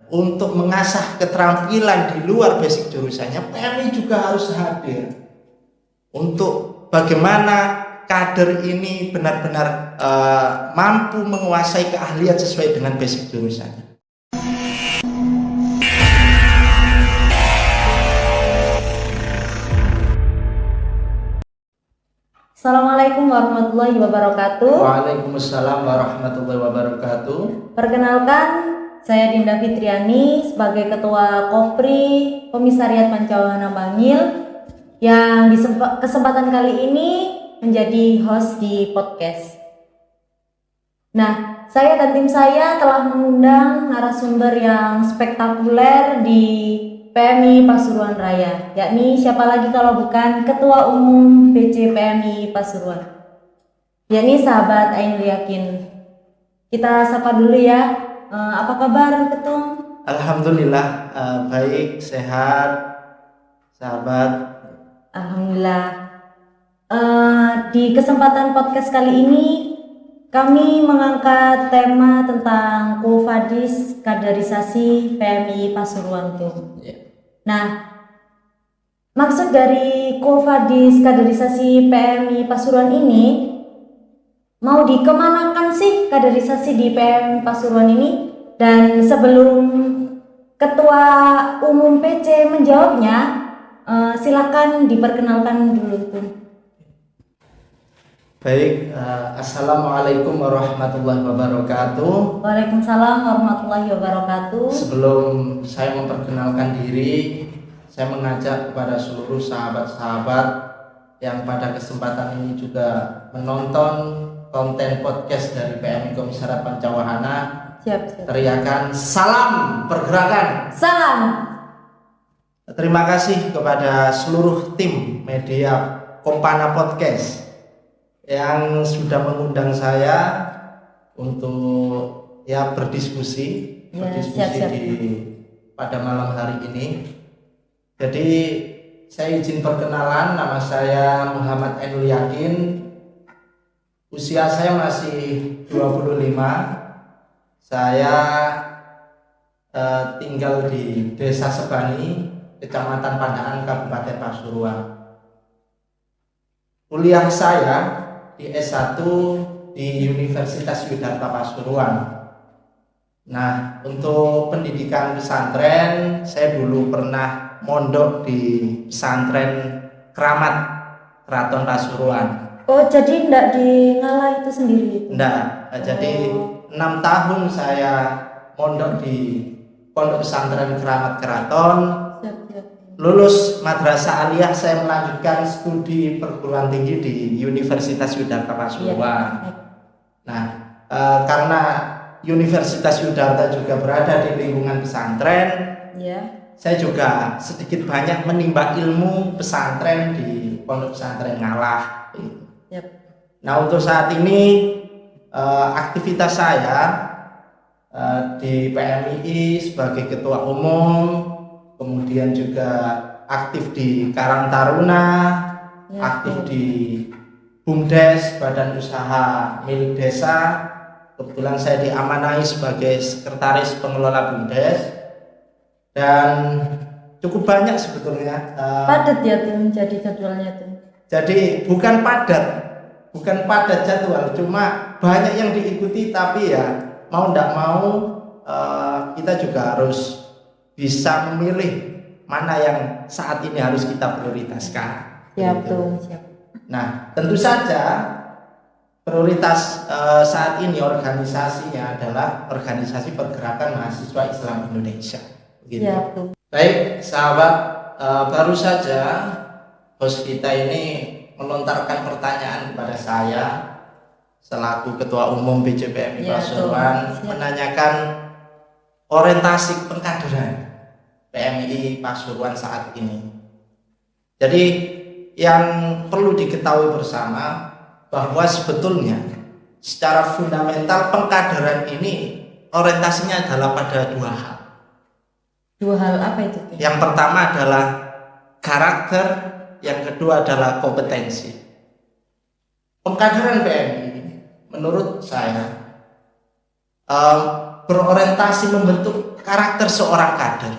untuk mengasah keterampilan di luar basic jurusannya, PMI juga harus hadir untuk bagaimana kader ini benar-benar mampu menguasai keahlian sesuai dengan basic jurusannya. Assalamualaikum warahmatullahi wabarakatuh. Waalaikumsalam warahmatullahi wabarakatuh. Perkenalkan, saya Dinda Fitriani sebagai Ketua Kopri Komisariat Pancawahana Bangil yang di kesempatan kali ini menjadi host di podcast. Nah, saya dan tim saya telah mengundang narasumber yang spektakuler di PMI Pasuruan Raya, yakni siapa lagi kalau bukan Ketua Umum BC PMI Pasuruan, yakni sahabat Ainul Yakin. Kita sapa dulu ya. Apa kabar Ketum? Alhamdulillah baik, sehat, sahabat. Alhamdulillah. Di kesempatan podcast kali ini kami mengangkat tema tentang Quo-Vadis kaderisasi PMI Pasuruan tuh. Nah, maksud dari Quo-Vadis kaderisasi PMI Pasuruan ini mau dikemanakan sih kaderisasi di PMI Pasuruan ini? Dan sebelum Ketua Umum PC menjawabnya, silakan diperkenalkan dulu tuh. Baik, assalamualaikum warahmatullahi wabarakatuh. Waalaikumsalam warahmatullahi wabarakatuh. Sebelum saya memperkenalkan diri, saya mengajak kepada seluruh sahabat-sahabat yang pada kesempatan ini juga menonton konten podcast dari PMI Komisariat Pancawahana. Siap. Teriakan salam pergerakan. Salam. Terima kasih kepada seluruh tim media Kompana Podcast yang sudah mengundang saya untuk berdiskusi siap. pada malam hari ini. Jadi saya izin perkenalan, nama saya Muhammad Ainul Yakin. Usia saya masih 25. Saya tinggal di Desa Sebani, Kecamatan Pandaan, Kabupaten Pasuruan. Kuliah saya di S1 di Universitas Yudharta Pasuruan. Nah, untuk pendidikan pesantren, saya dulu pernah mondok di pesantren Keramat Keraton Pasuruan. Oh, jadi enggak di Ngalah itu sendiri? Enggak, jadi 6 tahun saya mondok di Pondok Pesantren Keramat Keraton. Lulus madrasah aliyah, saya melanjutkan studi perguruan tinggi di Universitas Yudharta Pasuruan. Nah, karena Universitas Yudharta juga berada di lingkungan pesantren, saya juga sedikit banyak menimba ilmu pesantren di Pondok Pesantren Ngalah. Nah, untuk saat ini aktivitas saya di PMII sebagai Ketua Umum, kemudian juga aktif di Karang Taruna, aktif di BUMDes, Badan Usaha Milik Desa. Kebetulan saya diamanahi sebagai Sekretaris Pengelola BUMDes, dan cukup banyak sebetulnya. Padat ya tuh jadi jadwalnya tuh. Jadi bukan padat jadwal, cuma banyak yang diikuti, tapi ya mau tidak mau kita juga harus bisa memilih mana yang saat ini harus kita prioritaskan. Betul. Nah, tentu saja prioritas saat ini organisasinya adalah Organisasi Pergerakan Mahasiswa Islam Indonesia. Begitu. Baik, sahabat, baru saja host kita ini melontarkan pertanyaan kepada saya selaku Ketua Umum BCPMI Pasuruan, menanyakan orientasi pengkaderan PMI Pasuruan saat ini. Jadi yang perlu diketahui bersama bahwa sebetulnya secara fundamental pengkaderan ini orientasinya adalah pada dua hal. Dua hal apa itu? Yang pertama adalah karakter, yang kedua adalah kompetensi. Pengkaderan PMI menurut saya berorientasi membentuk karakter seorang kader,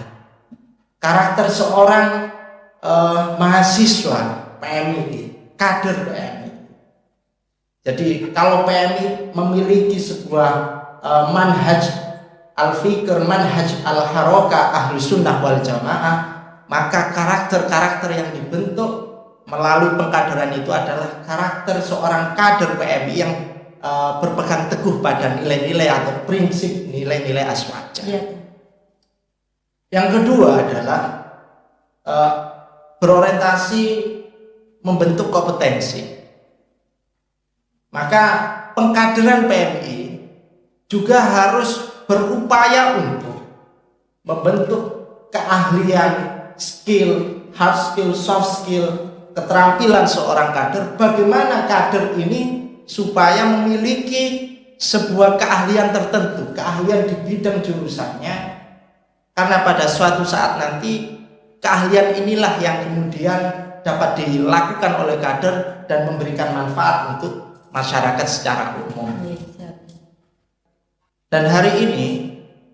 karakter seorang mahasiswa PMI, kader PMI. Jadi kalau PMI memiliki sebuah manhaj al-fikr, manhaj al-harokah Ahlus Sunnah wal Jamaah, maka karakter-karakter yang dibentuk melalui pengkaderan itu adalah karakter seorang kader PMI yang berpegang teguh pada nilai-nilai atau prinsip nilai-nilai aswaja. Iya. Yang kedua adalah berorientasi membentuk kompetensi. Maka pengkaderan PMI juga harus berupaya untuk membentuk keahlian, skill, hard skill, soft skill, keterampilan seorang kader. Bagaimana kader ini supaya memiliki sebuah keahlian tertentu, keahlian di bidang jurusannya, karena pada suatu saat nanti keahlian inilah yang kemudian dapat dilakukan oleh kader dan memberikan manfaat untuk masyarakat secara umum. Dan hari ini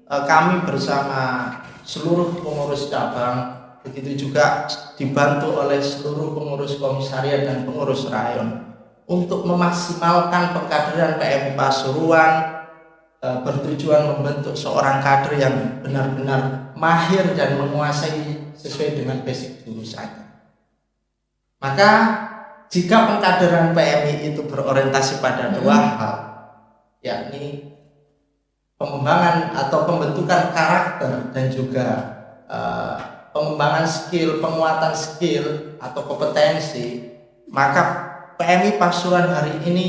kami bersama seluruh pengurus cabang, begitu juga dibantu oleh seluruh pengurus komisariat dan pengurus rayon untuk memaksimalkan pengkaderan PMI Pasuruan, bertujuan membentuk seorang kader yang benar-benar mahir dan menguasai sesuai dengan basic jurusannya. Maka jika pengkaderan PMI itu berorientasi pada dua hal, yakni pengembangan atau pembentukan karakter dan juga pengembangan skill, penguatan skill atau kompetensi, maka PMI Pasuruan hari ini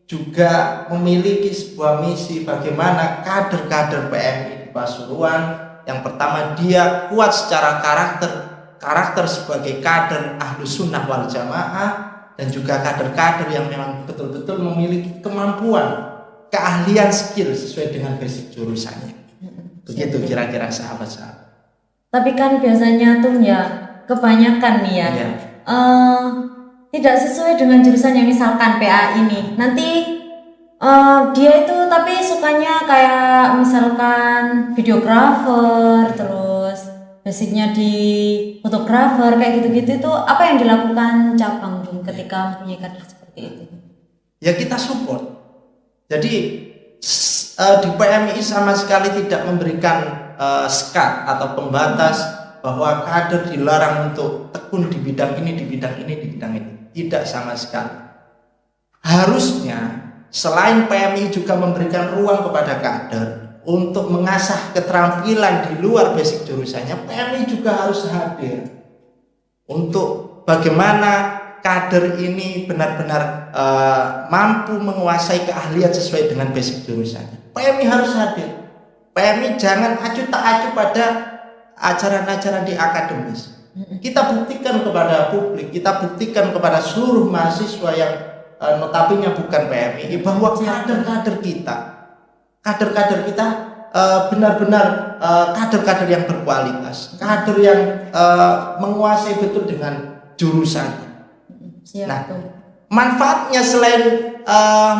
juga memiliki sebuah misi bagaimana kader-kader PMI di Pasuruan, yang pertama dia kuat secara karakter sebagai kader Ahlus Sunnah wal Jamaah, dan juga kader-kader yang memang betul-betul memiliki kemampuan, keahlian, skill sesuai dengan basic jurusannya. Begitu kira-kira sahabat-sahabat. Tapi kan biasanya tuh ya kebanyakan nih ya, tidak sesuai dengan jurusannya. Misalkan PA ini nanti dia itu tapi sukanya kayak misalkan videografer, terus basicnya di fotografer kayak gitu-gitu. Itu apa yang dilakukan cabang ketika mempunyai kader seperti itu? Ya kita support. Jadi di PMI sama sekali tidak memberikan sekat atau pembatas bahwa kader dilarang untuk tekun di bidang ini, di bidang ini, di bidang ini. Tidak sama sekali. Harusnya selain PMI juga memberikan ruang kepada kader untuk mengasah keterampilan di luar basic jurusannya, PMI juga harus hadir untuk bagaimana kader ini benar-benar mampu menguasai keahlian sesuai dengan basic jurusannya. PMI harus hadir. PMI jangan acuh tak acuh pada ajaran-ajaran di akademis. Kita buktikan kepada publik, kita buktikan kepada seluruh mahasiswa yang notabene bukan PMI bahwa kader-kader kita benar-benar kader-kader yang berkualitas, kader yang menguasai betul dengan jurusannya. Nah, manfaatnya selain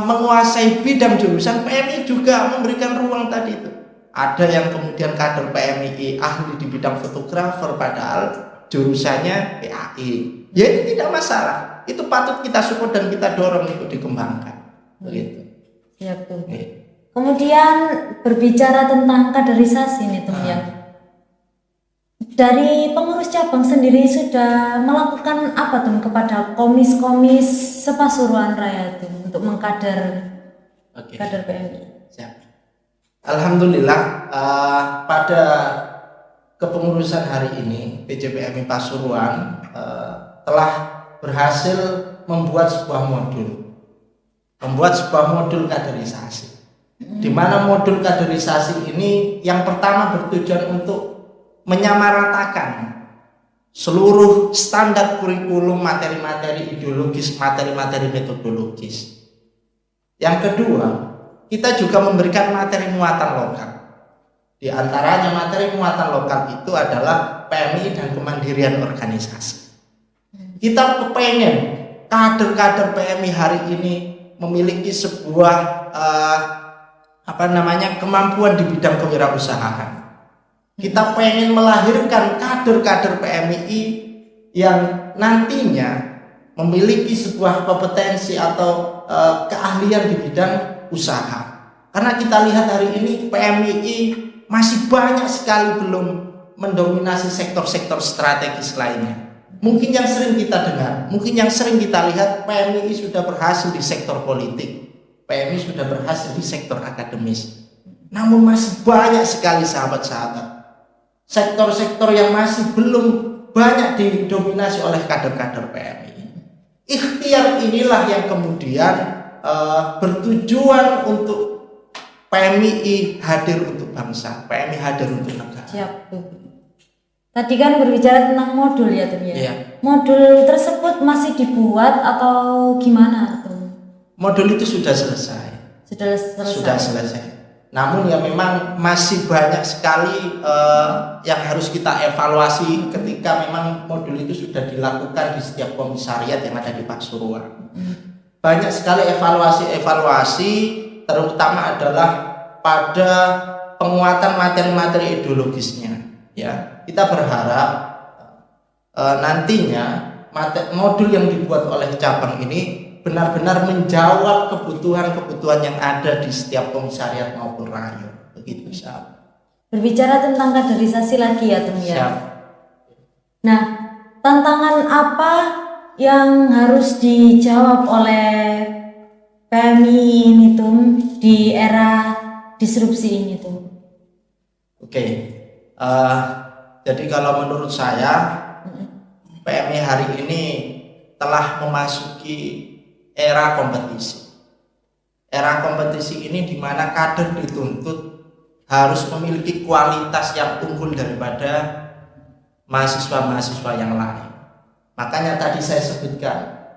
menguasai bidang jurusan, PMI juga memberikan ruang tadi itu. Ada yang kemudian kader PMI ahli di bidang fotografer padahal jurusannya PAI. Ya itu tidak masalah. Itu patut kita support dan kita dorong itu dikembangkan. Begitu. Siap tuh. Kemudian berbicara tentang kaderisasi nih tuh ya. Dari pengurus cabang sendiri sudah melakukan apa tuh kepada komis-komis sepasuruan raya tuh untuk mengkader kader PMI? Siap. Alhamdulillah pada kepengurusan hari ini PJPMI Pasuruan telah berhasil membuat sebuah modul kaderisasi, di mana modul kaderisasi ini yang pertama bertujuan untuk menyamaratakan seluruh standar kurikulum, materi-materi ideologis, materi-materi metodologis. Yang kedua, kita juga memberikan materi muatan lokal. Di antaranya materi muatan lokal itu adalah PMI dan kemandirian organisasi. Kita kepengen kader-kader PMI hari ini memiliki sebuah kemampuan di bidang kewirausahaan. Kita pengen melahirkan kader-kader PMII yang nantinya memiliki sebuah kompetensi atau keahlian di bidang usaha. Karena kita lihat hari ini PMII masih banyak sekali belum mendominasi sektor-sektor strategis lainnya. Mungkin yang sering kita dengar, mungkin yang sering kita lihat, PMII sudah berhasil di sektor politik, PMII sudah berhasil di sektor akademis. Namun masih banyak sekali sahabat-sahabat sektor-sektor yang masih belum banyak didominasi oleh kader-kader PMII. Ikhtiar inilah yang kemudian bertujuan untuk PMII hadir untuk bangsa, PMII hadir untuk negara. Siap, Bu. Tadi kan berbicara tentang modul ya, Tum ya. Iya. Modul tersebut masih dibuat atau gimana, Tum? Modul itu sudah selesai. Sudah selesai. Namun ya memang masih banyak sekali yang harus kita evaluasi ketika memang modul itu sudah dilakukan di setiap komisariat yang ada di Pasuruan. Banyak sekali evaluasi terutama adalah pada penguatan materi-materi ideologisnya. Ya, kita berharap nantinya modul yang dibuat oleh cabang ini benar-benar menjawab kebutuhan-kebutuhan yang ada di setiap komisariat maupun rayon. Begitu, sahabat. Berbicara tentang kaderisasi lagi ya, Tum ya. Siap. Nah, tantangan apa yang harus dijawab oleh PMII ini, Tum, di era disrupsi ini, Tum? Oke. Jadi kalau menurut saya PMII hari ini telah memasuki era kompetisi. Era kompetisi ini di mana kader dituntut harus memiliki kualitas yang unggul daripada mahasiswa-mahasiswa yang lain. Makanya tadi saya sebutkan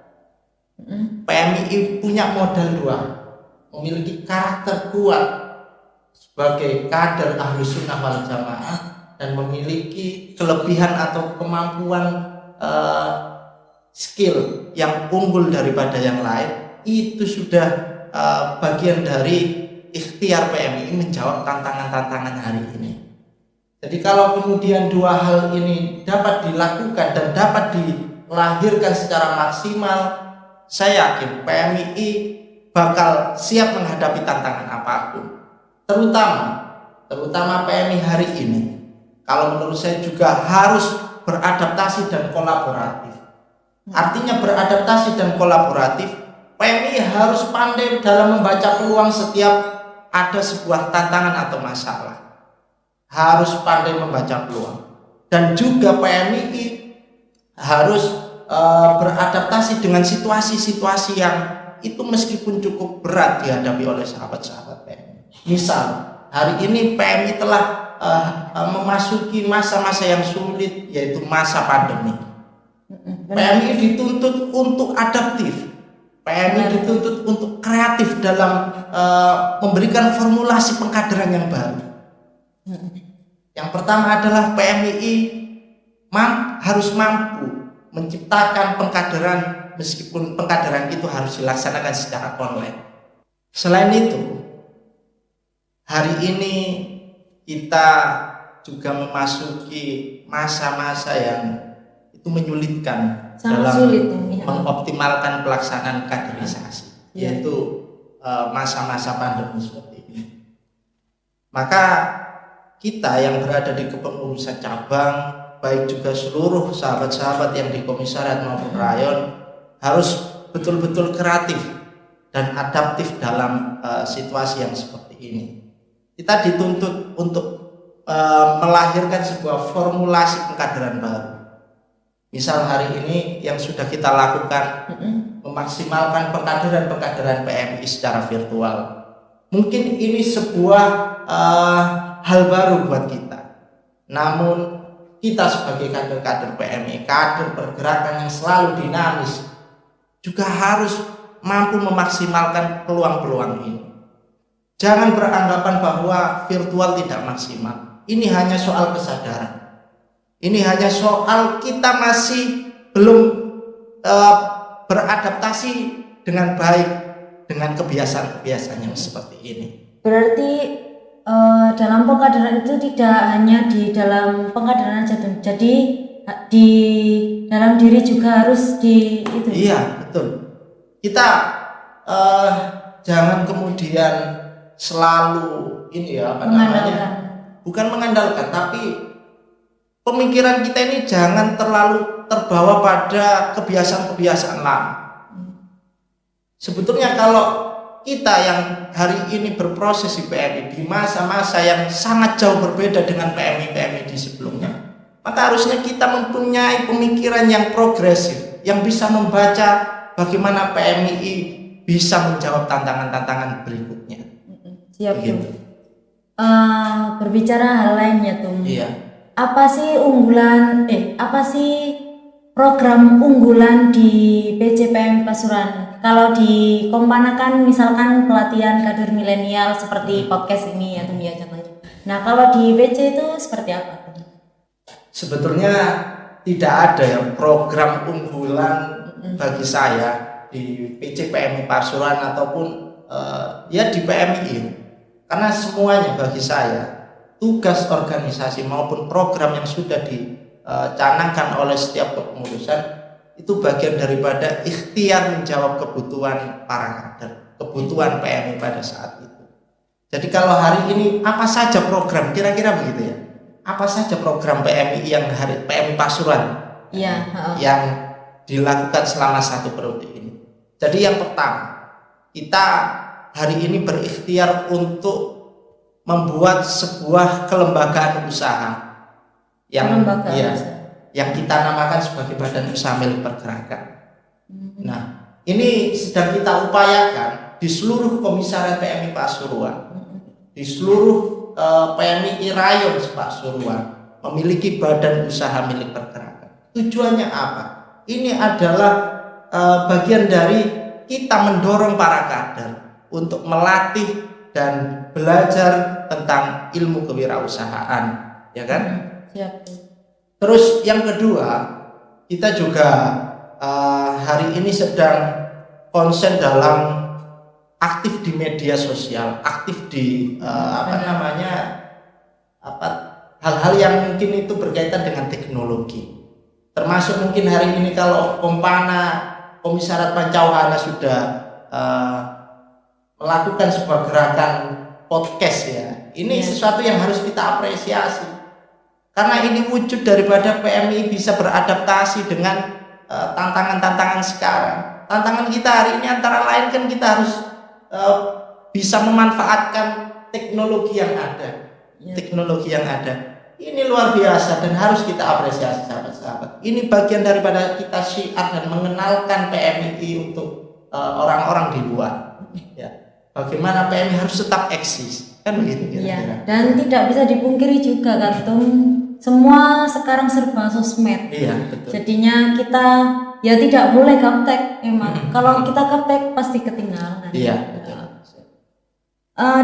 PMII punya modal dua, memiliki karakter kuat sebagai kader ahlu sunnah wal jamaah dan memiliki kelebihan atau kemampuan skill yang unggul daripada yang lain. Itu sudah bagian dari ikhtiar PMII menjawab tantangan-tantangan hari ini. Jadi kalau kemudian dua hal ini dapat dilakukan dan dapat dilahirkan secara maksimal, saya yakin PMII bakal siap menghadapi tantangan apapun. Terutama PMII hari ini, kalau menurut saya juga harus beradaptasi dan kolaboratif. Artinya beradaptasi dan kolaboratif, PMII harus pandai dalam membaca peluang setiap ada sebuah tantangan atau masalah. Harus pandai membaca peluang. Dan juga PMII harus beradaptasi dengan situasi-situasi yang itu meskipun cukup berat dihadapi oleh sahabat-sahabat PMII. Misal, hari ini PMII telah memasuki masa-masa yang sulit, yaitu masa pandemi. PMII dituntut untuk adaptif, PMII dituntut untuk kreatif dalam memberikan formulasi pengkaderan yang baru. Yang pertama adalah PMII harus mampu menciptakan pengkaderan meskipun pengkaderan itu harus dilaksanakan secara online. Selain itu, hari ini kita juga memasuki masa-masa yang itu menyulitkan dalam mengoptimalkan pelaksanaan kaderisasi, yaitu masa-masa pandemi seperti ini. Maka kita yang berada di kepengurusan cabang, baik juga seluruh sahabat-sahabat yang di komisariat maupun rayon, harus betul-betul kreatif dan adaptif dalam situasi yang seperti ini. Kita dituntut untuk melahirkan sebuah formulasi pengkaderan baru. Misal hari ini yang sudah kita lakukan, memaksimalkan pengkaderan PMII secara virtual. Mungkin ini sebuah hal baru buat kita. Namun kita sebagai kader-kader PMII, kader pergerakan yang selalu dinamis, juga harus mampu memaksimalkan peluang-peluang ini. Jangan beranggapan bahwa virtual tidak maksimal. Ini hanya soal kesadaran. Ini hanya soal kita masih belum beradaptasi dengan baik dengan kebiasaan-kebiasaan yang seperti ini. Berarti dalam pengkaderan itu tidak hanya di dalam pengkaderan aja tuh. Jadi di dalam diri juga harus di itu. Iya, betul. Kita jangan kemudian selalu ini ya apa namanya, bukan mengandalkan, tapi pemikiran kita ini jangan terlalu terbawa pada kebiasaan-kebiasaan lama. Sebetulnya kalau kita yang hari ini berproses di PMI di masa-masa yang sangat jauh berbeda dengan PMI di sebelumnya, maka harusnya kita mempunyai pemikiran yang progresif, yang bisa membaca bagaimana PMI bisa menjawab tantangan-tantangan berikutnya. Siap tuh. Berbicara hal lainnya tuh. Iya. Apa sih program unggulan di PCPM Pasuruan? Kalau di Kompana kan misalkan pelatihan kader milenial seperti podcast ini ya Tum ya contohnya. Nah, kalau di PC itu seperti apa? Sebetulnya tidak ada ya program unggulan bagi saya di PCPMI Pasuruan ataupun ya di PMI, karena semuanya bagi saya tugas organisasi maupun program yang sudah dicanangkan oleh setiap kepengurusan itu bagian daripada ikhtiar menjawab kebutuhan para kader, kebutuhan PMI pada saat itu. Jadi kalau hari ini apa saja program, kira-kira begitu ya, apa saja program PMI yang PMI Pasuruan yang dilakukan selama 1 periode ini. Jadi yang pertama, kita hari ini berikhtiar untuk membuat sebuah kelembagaan usaha yang kita namakan sebagai Badan Usaha Milik Pergerakan. Nah, ini sedang kita upayakan di seluruh komisariat PMI Pasuruan, di seluruh PMI Rayon Pasuruan memiliki Badan Usaha Milik Pergerakan. Tujuannya apa? Ini adalah bagian dari kita mendorong para kader untuk melatih dan belajar tentang ilmu kewirausahaan, ya kan? Siap. Terus yang kedua, kita juga hari ini sedang konsen dalam aktif di media sosial, aktif di hal-hal yang mungkin itu berkaitan dengan teknologi. Termasuk mungkin hari ini kalau Kompana Komisariat Pancawahana sudah melakukan sebuah gerakan podcast ya. Ini sesuatu yang harus kita apresiasi. Karena ini wujud daripada PMI bisa beradaptasi dengan tantangan-tantangan sekarang. Tantangan kita hari ini antara lain kan kita harus bisa memanfaatkan teknologi yang ada. Teknologi yang ada. Ini luar biasa dan harus kita apresiasi sahabat-sahabat. Ini bagian daripada kita syiar dan mengenalkan PMI untuk orang-orang di luar. Ya. Bagaimana PMI harus tetap eksis, kan begitu kira-kira. Dan tidak bisa dipungkiri juga kan Tum, semua sekarang serba sosmed. Iya, betul. Jadinya kita ya tidak boleh gaptek emang. Kalau kita gaptek pasti ketinggalan. Iya, betul.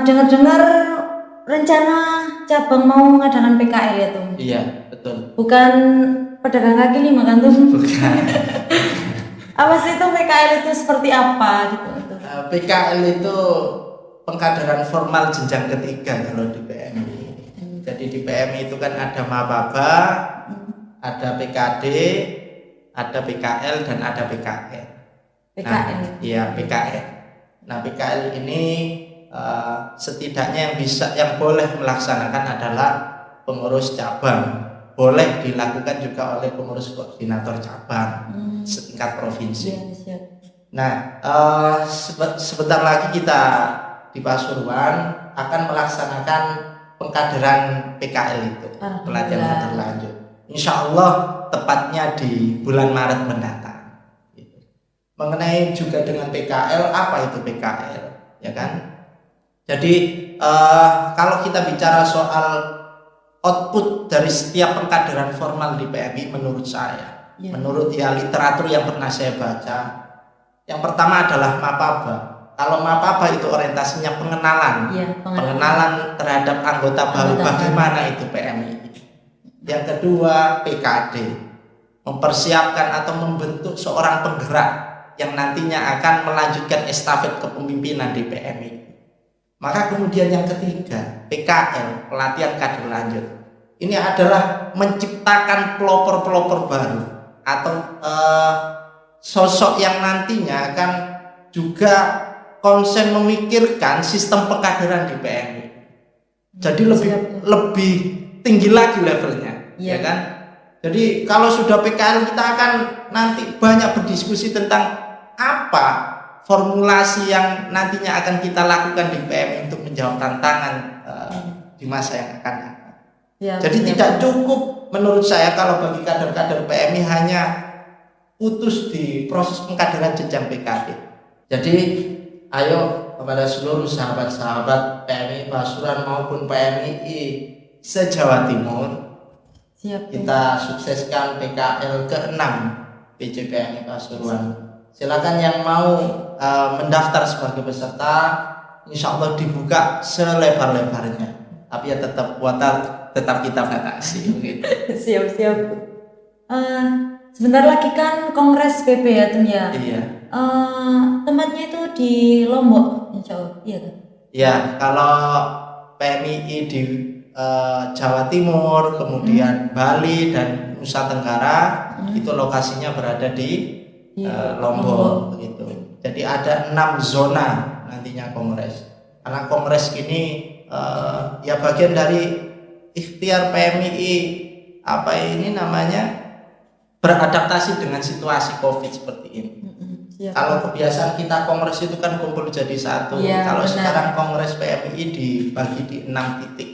Dengar-dengar rencana cabang mau mengadakan PKL ya Tum? Iya, betul. Bukan pedagang kaki 5 kan Tum? Bukan. Apa sih itu PKL itu seperti apa gitu? PKL itu pengkaderan formal jenjang ketiga kalau di PMI. Jadi di PMI itu kan ada Mababa, ada PKD, ada PKL dan ada PKL. PKL. Iya, PKL. Nah, PKL ini setidaknya yang boleh melaksanakan adalah pengurus cabang. Boleh dilakukan juga oleh pengurus koordinator cabang setingkat provinsi. Iya. Nah, sebentar lagi kita di Pasuruan akan melaksanakan pengkaderan PKL itu, pelatihan kader lanjut. Insya Allah tepatnya di bulan Maret mendatang. Mengenai juga dengan PKL, apa itu PKL, ya kan? Jadi kalau kita bicara soal output dari setiap pengkaderan formal di PMI, menurut saya, menurut literatur yang pernah saya baca, yang pertama adalah Mapaba. Kalau Mapaba itu orientasinya pengenalan, pengenalan terhadap anggota baru, bagaimana itu PMI. Yang kedua PKD, mempersiapkan atau membentuk seorang penggerak yang nantinya akan melanjutkan estafet kepemimpinan di PMI. Maka kemudian yang ketiga, PKL, pelatihan kader lanjut. Ini adalah menciptakan pelopor-pelopor baru atau sosok yang nantinya akan juga konsen memikirkan sistem pengkaderan di PMI. Jadi lebih tinggi lagi levelnya, ya kan? Jadi kalau sudah PKL kita akan nanti banyak berdiskusi tentang apa formulasi yang nantinya akan kita lakukan di PMI untuk menjawab tantangan di masa yang akan datang. Jadi tidak cukup menurut saya kalau bagi kader-kader PMI hanya putus di proses pengkaderan jenjang PKD. Jadi ayo kepada seluruh sahabat-sahabat PMI Pasuruan maupun PMI se-Jawa Timur, kita sukseskan PKL ke-6 PJPMI Pasuruan. Silakan yang mau mendaftar sebagai peserta, insya Allah dibuka selebar-lebarnya. Tapi ya tetap kuota tetap kita batasi. Gitu. Siap. Sebentar lagi kan Kongres PP ya Tum ya. Iya. Tempatnya itu di Lombok, insya Allah. Iya kan? Ya, kalau PMI di Jawa Timur, kemudian Bali dan Nusa Tenggara, itu lokasinya berada di Lombok begitu. Jadi ada 6 zona nantinya kongres. Karena kongres ini ya bagian dari ikhtiar PMI beradaptasi dengan situasi Covid seperti ini. Kalau kebiasaan kita kongres itu kan kumpul jadi satu. Kalau benar. Sekarang kongres PMI dibagi di 6 titik.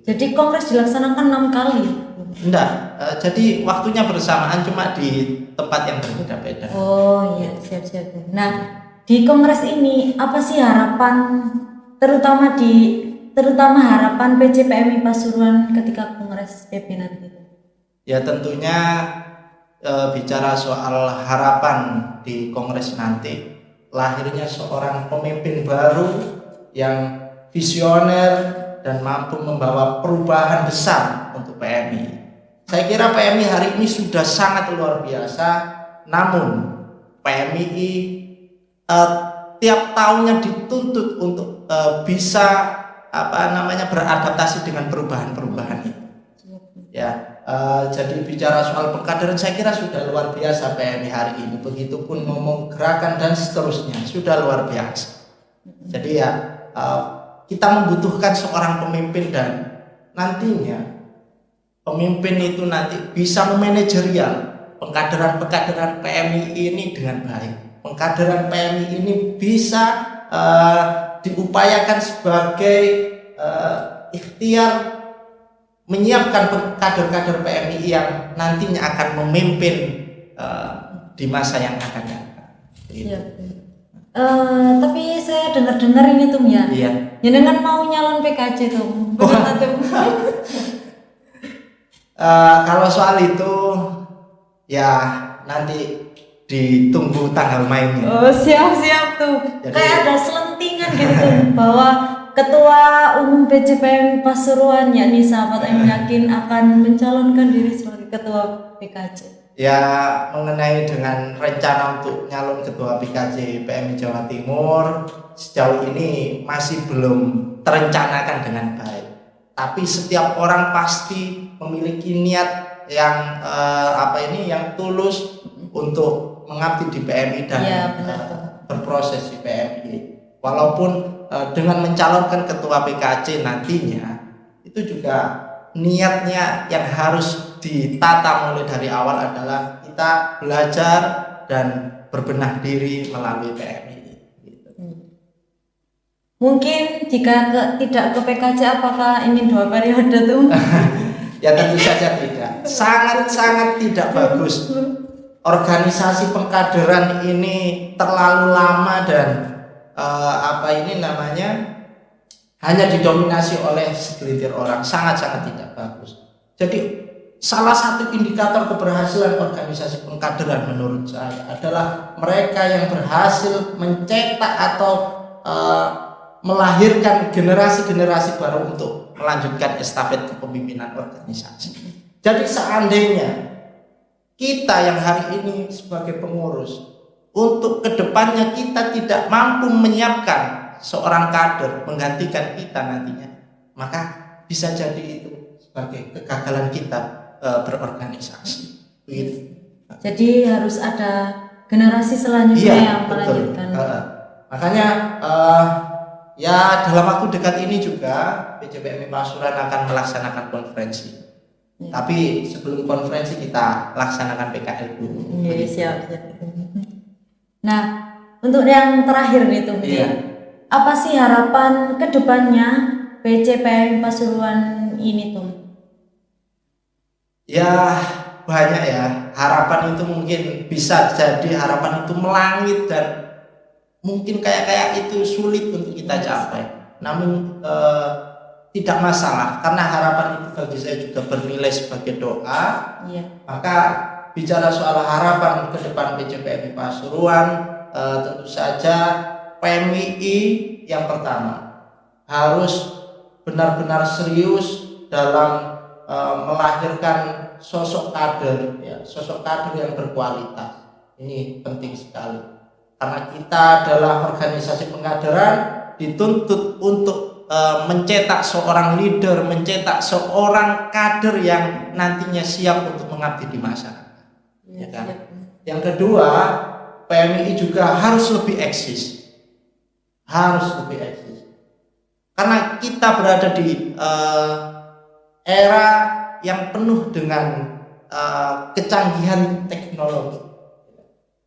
Jadi kongres dilaksanakan 6 kali? Enggak, jadi waktunya bersamaan cuma di tempat yang berbeda-beda. Oh iya, siap. Nah, di kongres ini apa sih harapan terutama harapan PJPMI Pasuruan ketika kongres PP nanti? Ya tentunya bicara soal harapan di kongres nanti, lahirnya seorang pemimpin baru yang visioner dan mampu membawa perubahan besar untuk PMI. Saya kira PMI hari ini sudah sangat luar biasa, namun PMI tiap tahunnya dituntut untuk bisa beradaptasi dengan perubahan-perubahan itu. Ya, jadi bicara soal pengkaderan saya kira sudah luar biasa PMI hari ini. Begitupun ngomong gerakan dan seterusnya sudah luar biasa. Jadi ya kita membutuhkan seorang pemimpin dan nantinya pemimpin itu nanti bisa memanajerial pengkaderan PMI ini dengan baik. Pengkaderan PMI ini bisa diupayakan sebagai ikhtiar menyiapkan kader-kader PMI yang nantinya akan memimpin di masa yang akan datang. Gitu. Tapi saya dengar ini Tum ya. Iya. Jenengan mau nyalon PKC Tum. Kalau soal itu ya nanti ditunggu tanggal mainnya. Oh siap tuh. Jadi, kayak ada selentingan gitu tuh bahwa Ketua Umum PJPMI Pasuruan yakni sahabat Amin Yakin akan mencalonkan diri sebagai Ketua PKC. Ya mengenai dengan rencana untuk nyalon Ketua PKC PMI Jawa Timur sejauh ini masih belum terencanakan dengan baik. Tapi setiap orang pasti memiliki niat yang yang tulus untuk mengabdi di PMI dan berproses di PMI. Walaupun dengan mencalonkan Ketua PKC nantinya itu juga niatnya yang harus ditata mulai dari awal adalah kita belajar dan berbenah diri melalui PMI. Gitu. Mungkin jika tidak ke PKC apakah ingin 2 periode tuh? Ya tentu saja tidak. Sangat tidak bagus. Organisasi pengkaderan ini terlalu lama dan hanya didominasi oleh segelintir orang. Sangat tidak bagus. Jadi salah satu indikator keberhasilan organisasi pengkaderan menurut saya adalah mereka yang berhasil mencetak atau melahirkan generasi-generasi baru untuk melanjutkan estafet kepemimpinan organisasi. Jadi seandainya kita yang hari ini sebagai pengurus untuk kedepannya kita tidak mampu menyiapkan seorang kader menggantikan kita nantinya, maka bisa jadi itu sebagai kegagalan kita berorganisasi. Begitu. Jadi harus ada generasi selanjutnya yang betul. melanjutkan. Makanya ya dalam waktu dekat ini juga PJPMI Pasuruan akan melaksanakan konferensi. Tapi sebelum konferensi kita laksanakan PKL dulu. Iya, siap. Nah, untuk yang terakhir nih Tum, apa sih harapan kedepannya PJPMI Pasuruan ini Tum? Ya banyak ya, harapan itu mungkin bisa jadi harapan itu melangit dan mungkin kayak itu sulit untuk kita capai. Namun tidak masalah karena harapan itu bagi saya juga bernilai sebagai doa. Maka bicara soal harapan ke depan PJPMI Pasuruan, tentu saja PMII yang pertama harus benar-benar serius dalam melahirkan sosok kader, sosok kader yang berkualitas. Ini penting sekali karena kita adalah organisasi pengkaderan, dituntut untuk mencetak seorang leader, mencetak seorang kader yang nantinya siap untuk mengabdi di masyarakat. Ya kan? Yang kedua, PMII juga harus lebih eksis, karena kita berada di era yang penuh dengan kecanggihan teknologi.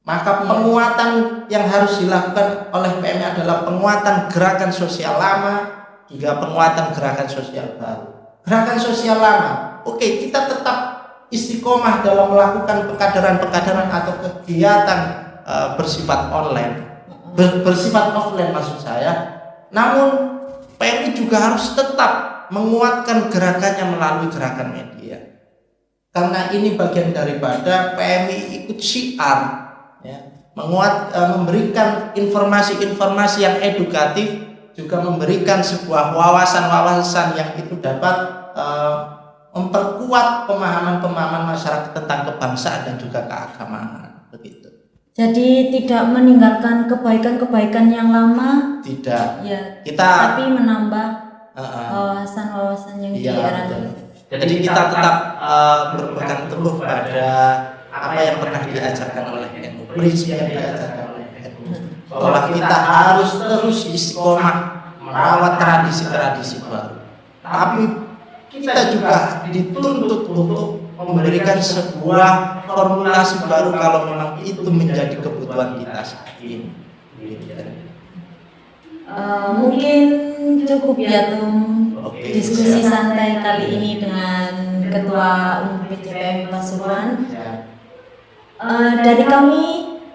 Maka penguatan yang harus dilakukan oleh PMI adalah penguatan gerakan sosial lama juga penguatan gerakan sosial baru. Gerakan sosial lama, oke, kita tetap istiqomah dalam melakukan pengkaderan atau kegiatan bersifat online, bersifat offline maksud saya. Namun PMI juga harus tetap menguatkan gerakannya melalui gerakan media. Karena ini bagian daripada PMI ikut syiar, memberikan informasi-informasi yang edukatif, juga memberikan sebuah wawasan-wawasan yang itu dapat memperkuat pemahaman masyarakat tentang kebangsaan dan juga keagamaan, begitu. Jadi tidak meninggalkan kebaikan-kebaikan yang lama, tidak. Kita tapi menambah wawasan-wawasan yang di era ini. Jadi kita tetap berpegang teguh pada apa yang pernah diajarkan oleh NU, prinsip yang diajarkan oleh NU, bahwa kita harus terus istiqomah merawat tradisi-tradisi baru. Tapi kita juga dituntut untuk memberikan sebuah formulasi baru kalau memang itu menjadi kebutuhan kita saat ini. Mungkin cukup ya Tum diskusi santai kali ini dengan Ketua Umum PJPMI Pasuruan. Dari kami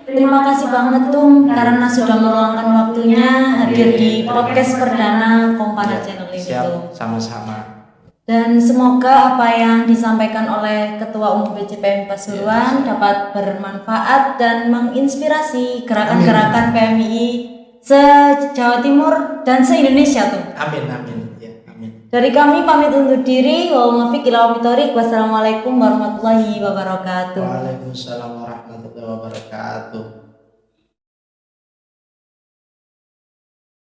terima kasih banget Tum karena sudah meluangkan waktunya hadir di podcast perdana Kompana Channel ini Tum. Sama-sama. Dan semoga apa yang disampaikan oleh Ketua Umum PJPMI Pasuruan dapat bermanfaat dan menginspirasi gerakan-gerakan PMII se-Jawa Timur dan se-Indonesia tuh. Amin. Ya, amin. Dari kami pamit undur diri. Wassalamualaikum warahmatullahi wabarakatuh. Waalaikumsalam warahmatullahi wabarakatuh.